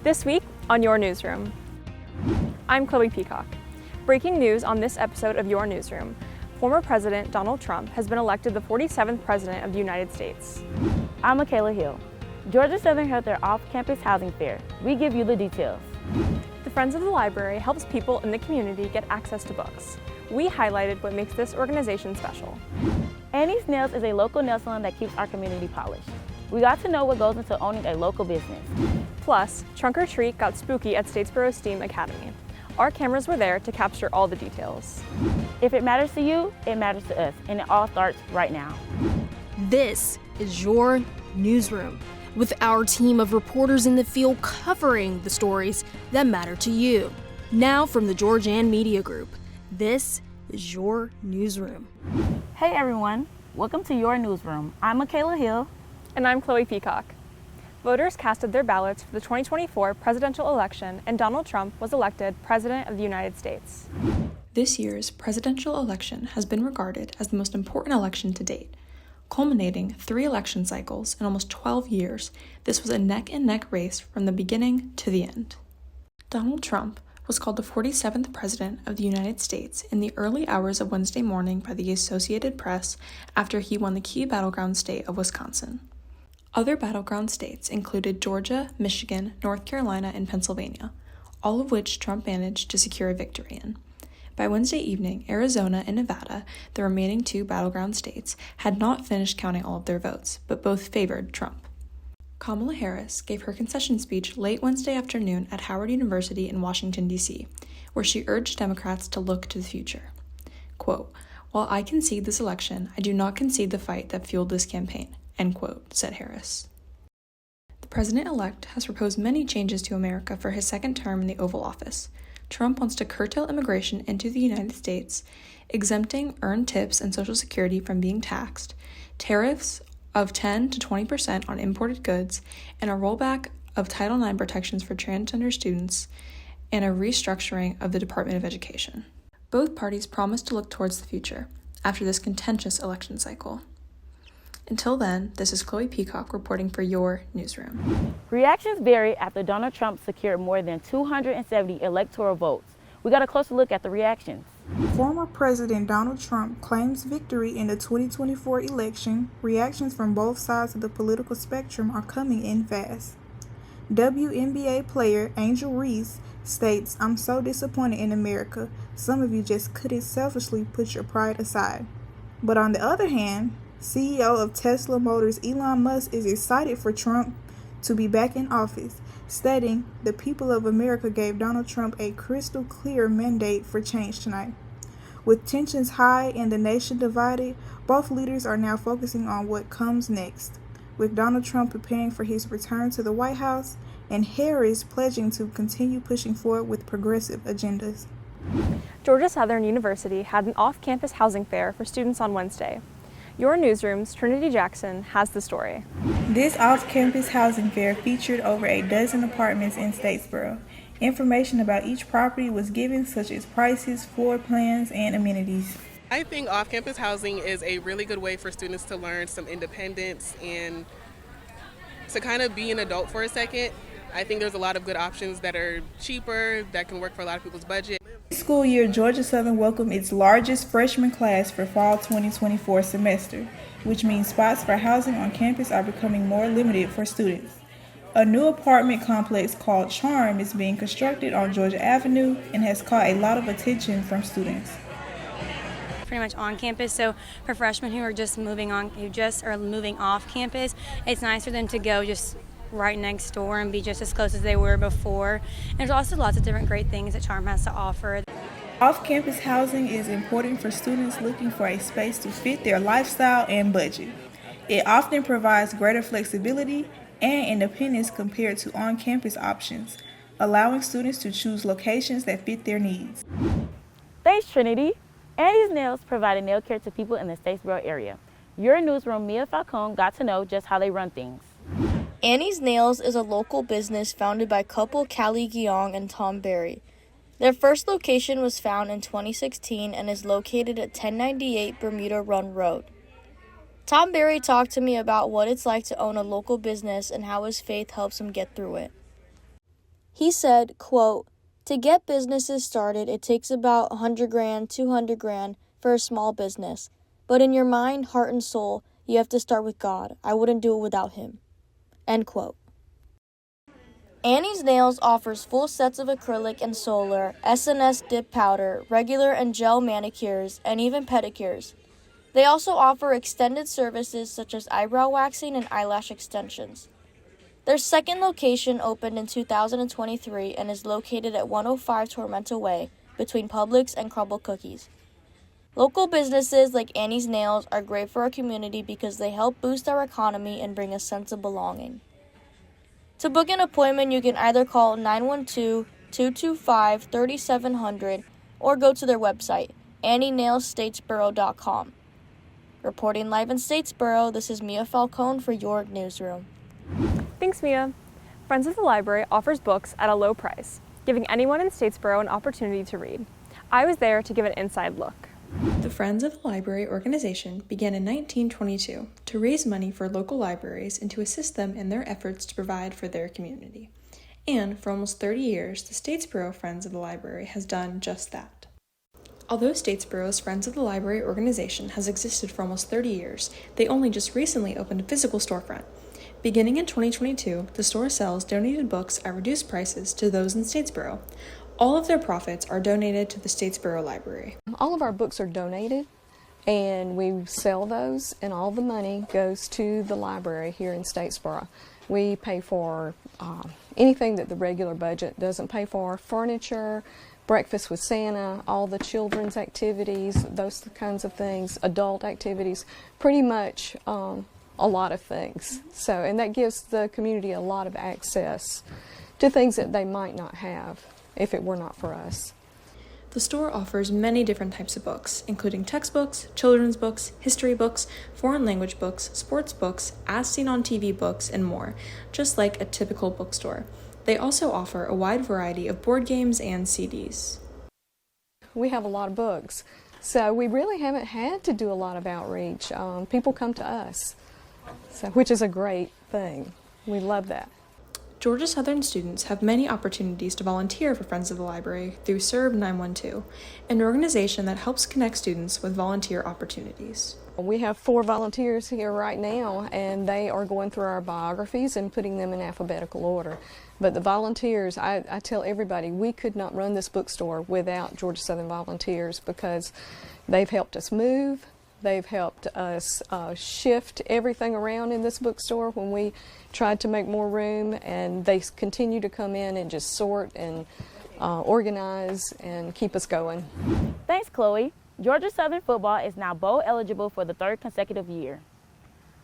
This week on Your Newsroom. I'm Chloe Peacock. Breaking news on this episode of Your Newsroom. Former President Donald Trump has been elected the 47th President of the United States. I'm Michaela Hill. Georgia Southern held their off-campus housing fair. We give you the details. The Friends of the Library helps people in the community get access to books. We highlighted what makes this organization special. Annie's Nails is a local nail salon that keeps our community polished. We got to know what goes into owning a local business. Plus, Trunk or Treat got spooky at Statesboro Steam Academy. Our cameras were there to capture all the details. If it matters to you, it matters to us, and it all starts right now. This is Your Newsroom, with our team of reporters in the field covering the stories that matter to you. Now from the Georgian Media Group, this is Your Newsroom. Hey everyone, welcome to Your Newsroom. I'm Michaela Hill. And I'm Chloe Peacock. Voters casted their ballots for the 2024 presidential election, and Donald Trump was elected President of the United States. This year's presidential election has been regarded as the most important election to date. Culminating 3 election cycles in almost 12 years, this was a neck-and-neck race from the beginning to the end. Donald Trump was called the 47th President of the United States in the early hours of Wednesday morning by the Associated Press after he won the key battleground state of Wisconsin. Other battleground states included Georgia, Michigan, North Carolina, and Pennsylvania, all of which Trump managed to secure a victory in. By Wednesday evening, Arizona and Nevada, the remaining 2 battleground states, had not finished counting all of their votes, but both favored Trump. Kamala Harris gave her concession speech late Wednesday afternoon at Howard University in Washington, D.C., where she urged Democrats to look to the future. Quote, "While I concede this election, I do not concede the fight that fueled this campaign," end quote, said Harris. The president-elect has proposed many changes to America for his second term in the Oval Office. Trump wants to curtail immigration into the United States, exempting earned tips and Social Security from being taxed, tariffs of 10 to 20% on imported goods, and a rollback of Title IX protections for transgender students, and a restructuring of the Department of Education. Both parties promised to look towards the future after this contentious election cycle. Until then, this is Chloe Peacock reporting for Your Newsroom. Reactions vary after Donald Trump secured more than 270 electoral votes. We got a closer look at the reactions. Former President Donald Trump claims victory in the 2024 election. Reactions from both sides of the political spectrum are coming in fast. WNBA player Angel Reese states, "I'm so disappointed in America. Some of you just couldn't selfishly put your pride aside." But on the other hand, CEO of Tesla Motors Elon Musk is excited for Trump to be back in office, stating, "The people of America gave Donald Trump a crystal clear mandate for change tonight." With tensions high and the nation divided, both leaders are now focusing on what comes next, with Donald Trump preparing for his return to the White House and Harris pledging to continue pushing forward with progressive agendas. Georgia Southern University had an off-campus housing fair for students on Wednesday. Your Newsroom's Trinity Jackson has the story. This off-campus housing fair featured over a dozen apartments in Statesboro. Information about each property was given, such as prices, floor plans, and amenities. I think off-campus housing is a really good way for students to learn some independence and to kind of be an adult for a second. I think there's a lot of good options that are cheaper, that can work for a lot of people's budget. This school year, Georgia Southern welcomed its largest freshman class for fall 2024 semester, which means spots for housing on campus are becoming more limited for students. A new apartment complex called Charm is being constructed on Georgia Avenue and has caught a lot of attention from students. Pretty much on campus, so for freshmen who are just moving off campus, it's nice for them to go just right next door and be just as close as they were before. And there's also lots of different great things that Charm has to offer. Off-campus housing is important for students looking for a space to fit their lifestyle and budget. It often provides greater flexibility and independence compared to on-campus options, allowing students to choose locations that fit their needs. Thanks, Trinity. Annie's Nails provided nail care to people in the Statesboro area. Your Newsroom, Mia Falcone, got to know just how they run things. Annie's Nails is a local business founded by couple Callie Guiong and Tom Berry. Their first location was found in 2016 and is located at 1098 Bermuda Run Road. Tom Berry talked to me about what it's like to own a local business and how his faith helps him get through it. He said, quote, "To get businesses started, it takes about 100 grand, 200 grand for a small business. But in your mind, heart, and soul, you have to start with God. I wouldn't do it without him." End quote. Annie's Nails offers full sets of acrylic and solar, SNS dip powder, regular and gel manicures, and even pedicures. They also offer extended services such as eyebrow waxing and eyelash extensions. Their second location opened in 2023 and is located at 105 Tormenta Way between Publix and Crumble Cookies. Local businesses like Annie's Nails are great for our community because they help boost our economy and bring a sense of belonging. To book an appointment, you can either call 912-225-3700 or go to their website, annienailsstatesboro.com. Reporting live in Statesboro, this is Mia Falcone for Your Newsroom. Thanks, Mia. Friends of the Library offers books at a low price, giving anyone in Statesboro an opportunity to read. I was there to give an inside look. The Friends of the Library organization began in 1922 to raise money for local libraries and to assist them in their efforts to provide for their community. And for almost 30 years, the Statesboro Friends of the Library has done just that. Although Statesboro's Friends of the Library organization has existed for almost 30 years, they only just recently opened a physical storefront. Beginning in 2022, the store sells donated books at reduced prices to those in Statesboro. All of their profits are donated to the Statesboro Library. All of our books are donated, and we sell those, and all the money goes to the library here in Statesboro. We pay for anything that the regular budget doesn't pay for: furniture, breakfast with Santa, all the children's activities, those kinds of things, adult activities, pretty much a lot of things. So, and that gives the community a lot of access to things that they might not have if it were not for us. The store offers many different types of books, including textbooks, children's books, history books, foreign language books, sports books, as seen on TV books, and more, just like a typical bookstore. They also offer a wide variety of board games and CDs. We have a lot of books, so we really haven't had to do a lot of outreach. People come to us, which is a great thing. We love that. Georgia Southern students have many opportunities to volunteer for Friends of the Library through Serve 912, an organization that helps connect students with volunteer opportunities. We have 4 volunteers here right now, and they are going through our biographies and putting them in alphabetical order. But the volunteers, I tell everybody, we could not run this bookstore without Georgia Southern volunteers, because they've helped us move. They've helped us shift everything around in this bookstore when we tried to make more room, and they continue to come in and just sort and organize and keep us going. Thanks, Chloe. Georgia Southern football is now bowl eligible for the 3rd consecutive year.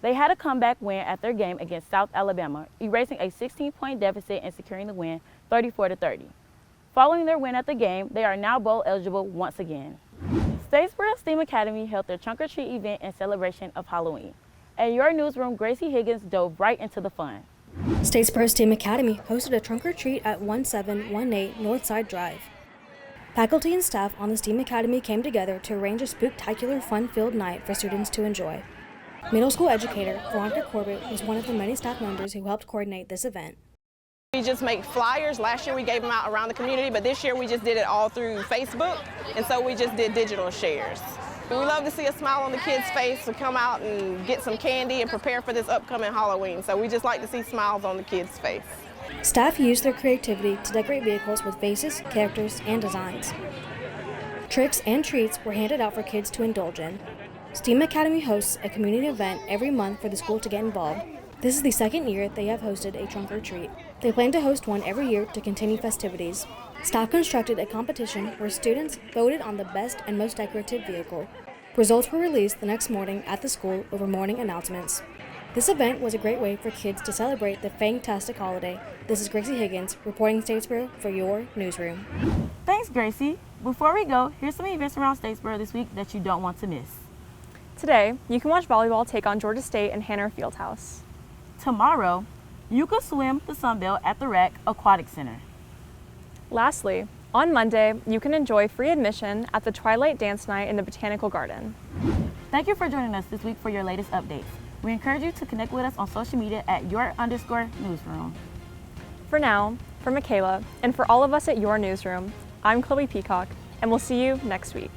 They had a comeback win at their game against South Alabama, erasing a 16-point deficit and securing the win 34-30. Following their win at the game, they are now bowl eligible once again. Statesboro Steam Academy held their trunk or treat event in celebration of Halloween. At Your Newsroom, Gracie Higgins dove right into the fun. Statesboro Steam Academy hosted a trunk or treat at 1718 Northside Drive. Faculty and staff on the Steam Academy came together to arrange a spooktacular, fun-filled night for students to enjoy. Middle school educator Veronica Corbett was one of the many staff members who helped coordinate this event. We just make flyers. Last year we gave them out around the community, but this year we just did it all through Facebook, and so we just did digital shares. We love to see a smile on the kids' face to come out and get some candy and prepare for this upcoming Halloween, so we just like to see smiles on the kids' face. Staff used their creativity to decorate vehicles with faces, characters, and designs. Tricks and treats were handed out for kids to indulge in. Steam Academy hosts a community event every month for the school to get involved. This is the 2nd year they have hosted a trunk or treat. They plan to host one every year to continue festivities. Staff constructed a competition where students voted on the best and most decorative vehicle. Results were released the next morning at the school over morning announcements. This event was a great way for kids to celebrate the fantastic holiday. This is Gracie Higgins reporting Statesboro for Your Newsroom. Thanks, Gracie. Before we go, here's some events around Statesboro this week that you don't want to miss. Today, you can watch volleyball take on Georgia State and Hanner Fieldhouse. Tomorrow, you can swim the Sunbelt at the Rec Aquatic Center. Lastly, on Monday, you can enjoy free admission at the Twilight Dance Night in the Botanical Garden. Thank you for joining us this week for your latest updates. We encourage you to connect with us on social media at your_newsroom. For now, For Michaela, and for all of us at Your Newsroom, I'm Chloe Peacock, and we'll see you next week.